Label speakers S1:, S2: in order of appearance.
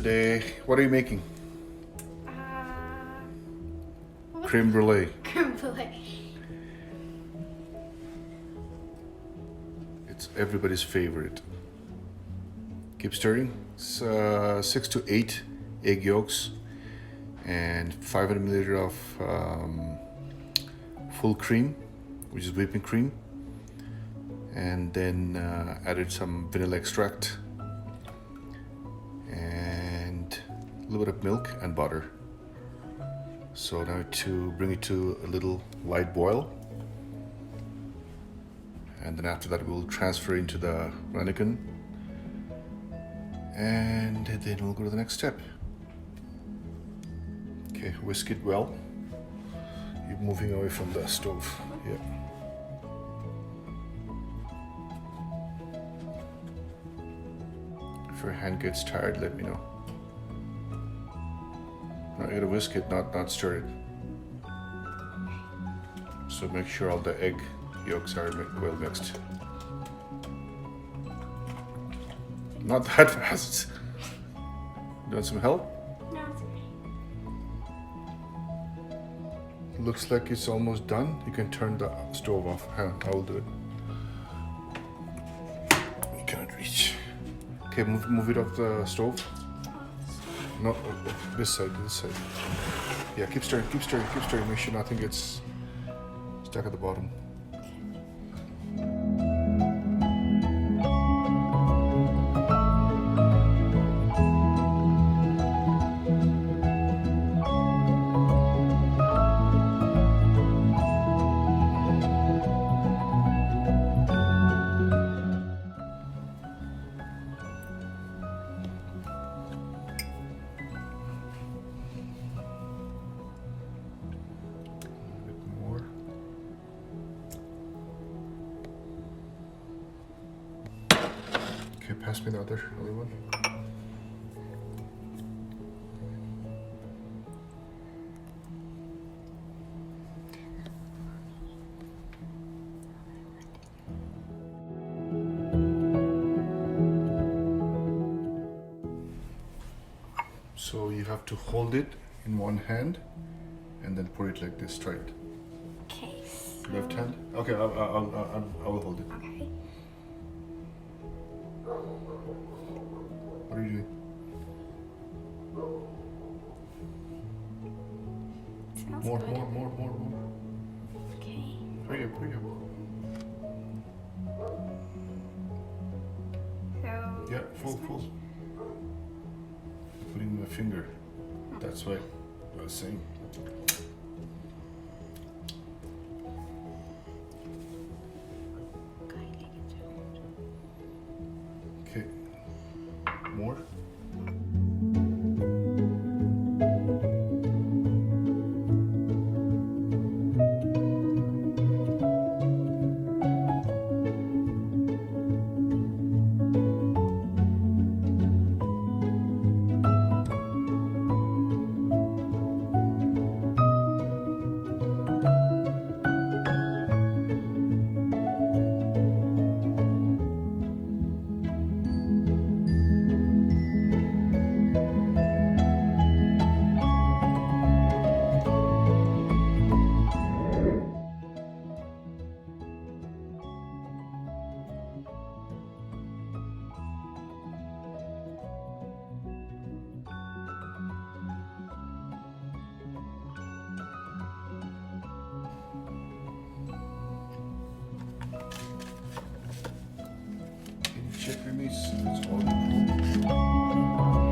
S1: today. What are you making? Creme Brûlée.
S2: Creme Brulee.
S1: It's everybody's favorite. Keep stirring. It's 6 to 8 egg yolks and 500 milliliter of full cream, which is whipping cream, and then added some vanilla extract and a little bit of milk and butter. So now to bring it to a little light boil, and then after that we'll transfer into the ramekin, and then we'll go to the next step. Okay, whisk it well. You're moving away from the stove. Yeah. If your hand gets tired, let me know. No, you gotta whisk it, not stir it. So make sure all the egg yolks are well mixed. Not that fast. You want some help?
S2: No, it's okay.
S1: Looks like it's almost done. You can turn the stove off. Hang on, I will do it. You cannot reach. Okay, move it off the stove. No, this side. Yeah, keep stirring. Make sure nothing gets stuck at the bottom. Okay, pass me the other one. So you have to hold it in one hand and then put it like this straight.
S2: Okay. So...
S1: Left hand? Okay, I will hold it.
S2: Okay.
S1: What are you doing?
S2: Smells
S1: More.
S2: good. Okay.
S1: Hurry up.
S2: So.
S1: Yeah, full. Putting my finger. That's what I was saying. Okay. More. Check your meats. That's all.